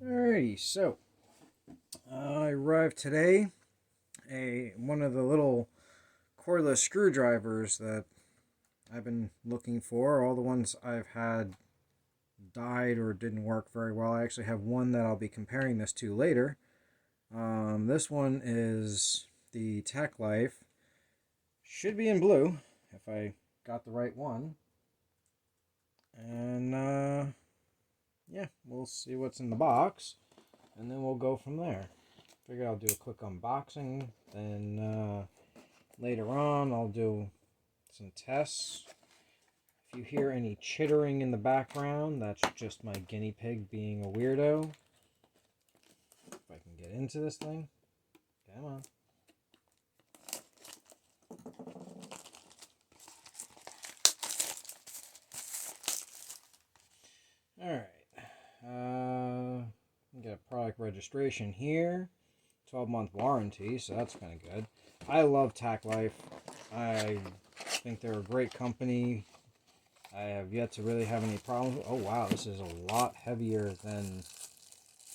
Alrighty, so I arrived today. One of the little cordless screwdrivers that I've been looking for. All the ones I've had died or didn't work very well. I actually have one that I'll be comparing this to later. This one is the Tacklife. Should be in blue if I got the right one. And yeah, we'll see what's in the box, and then we'll go from there. Figure I'll do a quick unboxing, then later on I'll do some tests. If you hear any chittering in the background, that's just my guinea pig being a weirdo. If I can get into this thing. Come on. Alright. Get a product registration here. 12-month warranty, so that's kind of good. I love Tacklife. I think they're a great company. I have yet to really have any problems. Oh wow, this is a lot heavier than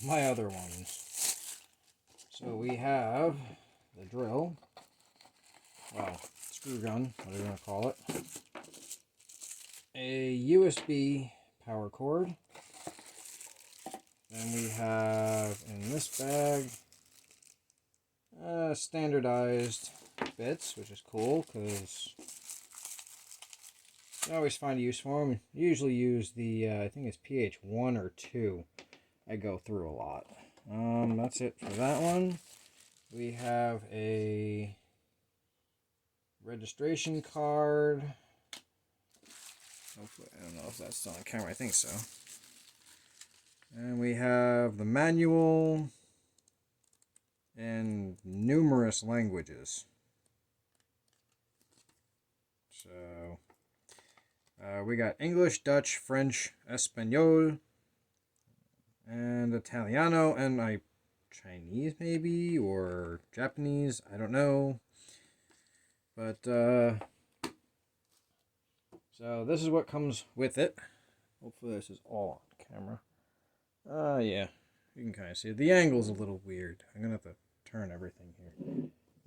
my other ones. So we have the drill. Well, screw gun, whatever you want to call it. A USB power cord. Then we have in this bag standardized bits, which is cool because I always find a use for them. Usually use the I think it's PH1 or 2. I go through a lot. That's it for that one. We have a registration card. Hopefully, I don't know if that's still on camera. I think so. And we have the manual in numerous languages. So we got English, Dutch, French, Espanol, and Italiano, and Chinese maybe, or Japanese, I don't know. But so this is what comes with it. Hopefully this is all on camera. Yeah, you can kind of see it. The angle's a little weird. I'm gonna have to turn everything here.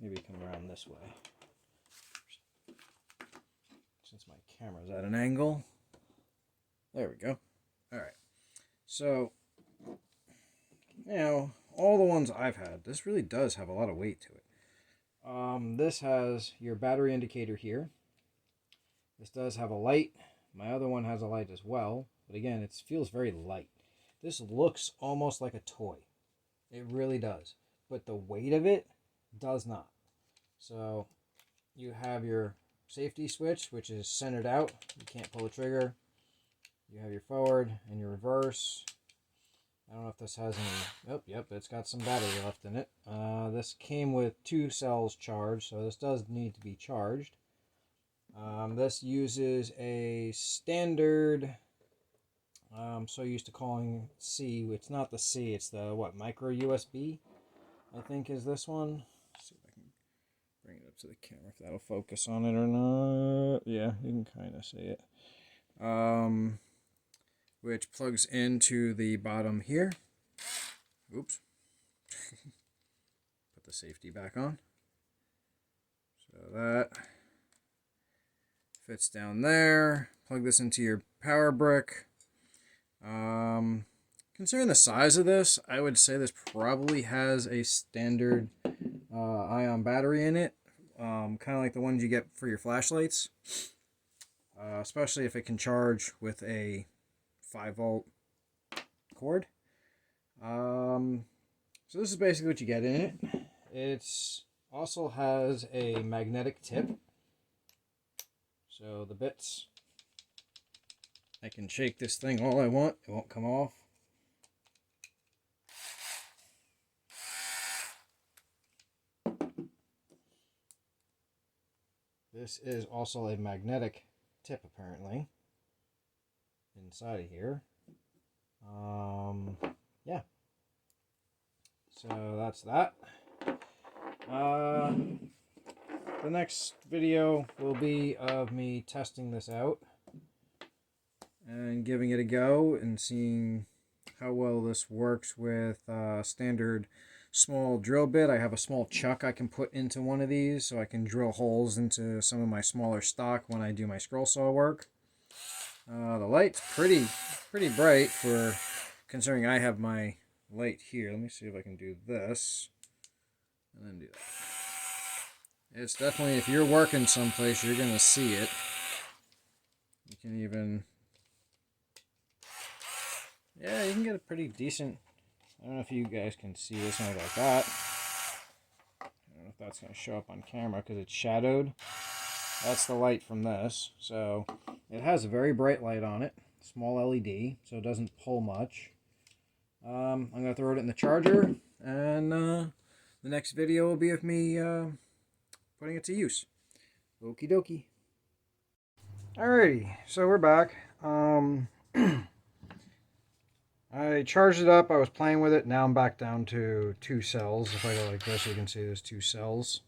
Maybe come around this way. Since my camera's at an angle. There we go. Alright. So, now, all the ones I've had, this really does have a lot of weight to it. This has your battery indicator here. This does have a light. My other one has a light as well. But again, it feels very light. This looks almost like a toy. It really does. But the weight of it does not. So you have your safety switch, which is centered out. You can't pull the trigger. You have your forward and your reverse. I don't know if this has any... Oh, yep, it's got some battery left in it. This came with 2 cells charged, so this does need to be charged. This uses a standard... I'm so used to calling C. It's not the C, it's the, micro USB, I think is this one. Let's see if I can bring it up to the camera, if that'll focus on it or not. Yeah, you can kind of see it. Which plugs into the bottom here. Oops. Put the safety back on. So that fits down there. Plug this into your power brick. Considering the size of this, I would say this probably has a standard ion battery in it, kind of like the ones you get for your flashlights, especially if it can charge with a 5-volt cord. So this is basically what you get in it. It also has a magnetic tip, so the bits, I can shake this thing all I want, it won't come off. This is also a magnetic tip, apparently, inside of here. Yeah. So that's that. The next video will be of me testing this out and giving it a go and seeing how well this works with standard small drill bit. I have a small chuck I can put into one of these so I can drill holes into some of my smaller stock when I do my scroll saw work. The light's pretty bright for considering I have my light here. Let me see if I can do this and then do that. It's definitely, if you're working someplace, you're going to see it. You can even, yeah, you can get a pretty decent, I don't know if you guys can see this one like that. I don't know if that's going to show up on camera because it's shadowed. That's the light from this. So it has a very bright light on it. Small LED, so it doesn't pull much. I'm going to throw it in the charger, and the next video will be of me putting it to use. Okie dokie. Alrighty, so we're back. I charged it up, I was playing with it, now I'm back down to 2 cells. If I go like this, you can see there's 2 cells.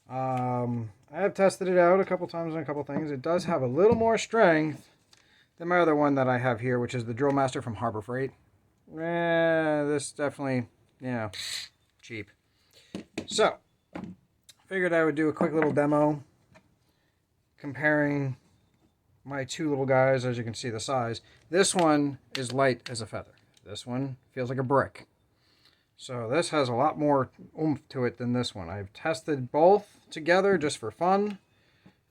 I have tested it out a couple times on a couple things. It does have a little more strength than my other one that I have here, which is the Drill Master from Harbor Freight. This definitely, cheap. So, figured I would do a quick little demo comparing my 2 little guys. As you can see the size. This one is light as a feather. This one feels like a brick. So this has a lot more oomph to it than this one. I've tested both together just for fun.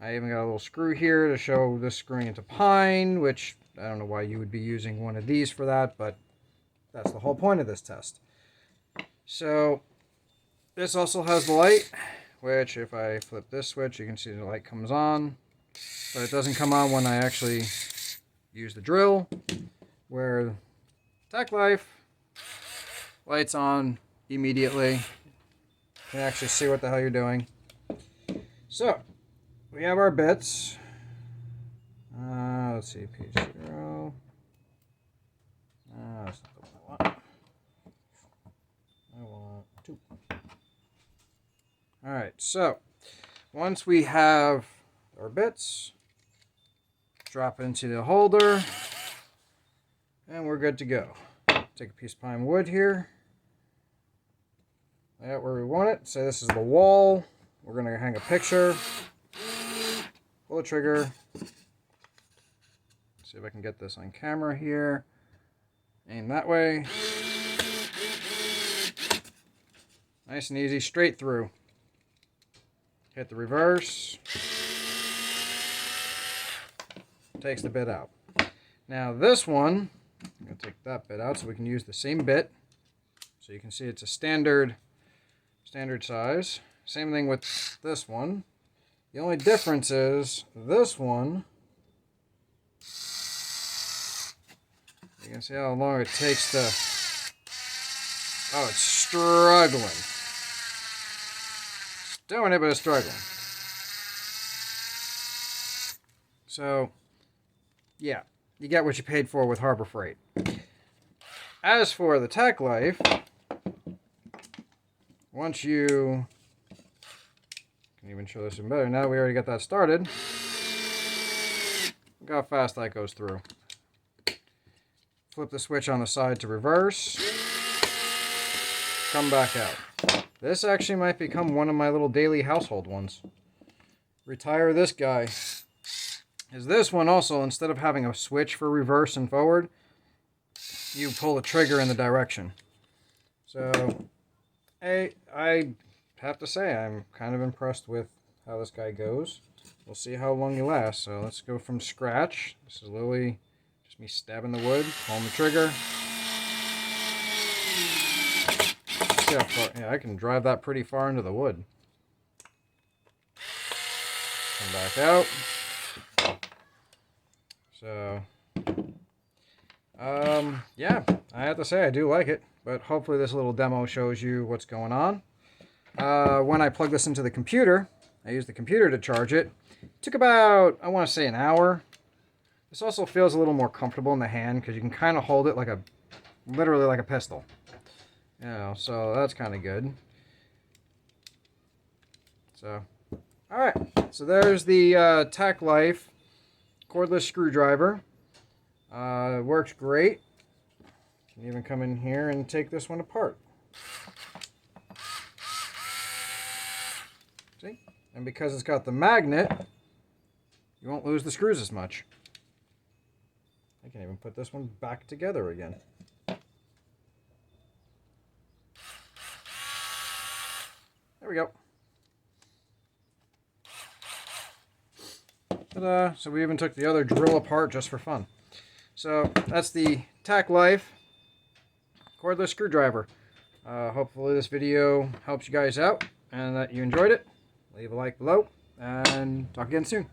I even got a little screw here to show this screwing into pine, which I don't know why you would be using one of these for that, but that's the whole point of this test. So this also has the light, which if I flip this switch, you can see the light comes on, but it doesn't come on when I actually use the drill, where Tacklife light's on immediately. You can actually see what the hell you're doing. So, we have our bits. Let's see, page 0. That's not the one I want. I want 2. Alright, so, once we have our bits, drop into the holder, and we're good to go. Take a piece of pine wood here. Lay out where we want it. Say this is the wall. We're going to hang a picture. Pull the trigger. See if I can get this on camera here. Aim that way. Nice and easy, straight through. Hit the reverse. Takes the bit out. Now this one, I'm going to take that bit out so we can use the same bit. So you can see it's a standard size. Same thing with this one. The only difference is this one, you can see how long it takes to, oh, it's struggling. It's doing it, but it's struggling. So, yeah, you get what you paid for with Harbor Freight. As for the Tacklife, once you can even show this even better. Now we already got that started. Look how fast that goes through. Flip the switch on the side to reverse. Come back out. This actually might become one of my little daily household ones. Retire this guy. Is this one also, instead of having a switch for reverse and forward, you pull the trigger in the direction. So, I have to say I'm kind of impressed with how this guy goes. We'll see how long he lasts. So let's go from scratch. This is literally just me stabbing the wood, pulling the trigger. See how far, yeah, I can drive that pretty far into the wood. Come back out. So, yeah, I have to say I do like it, but hopefully this little demo shows you what's going on. When I plug this into the computer, I use the computer to charge it. It took about, I want to say, an hour. This also feels a little more comfortable in the hand because you can kind of hold it like a, literally like a pistol. You know, so that's kind of good. So, alright, so there's the Tacklife Cordless Screwdriver. It works great. You can even come in here and take this one apart. See? And because it's got the magnet, you won't lose the screws as much. I can even put this one back together again. There we go. Ta-da! So we even took the other drill apart just for fun. So that's the Tacklife Cordless Screwdriver. Hopefully this video helps you guys out and that you enjoyed it. Leave a like below and talk again soon.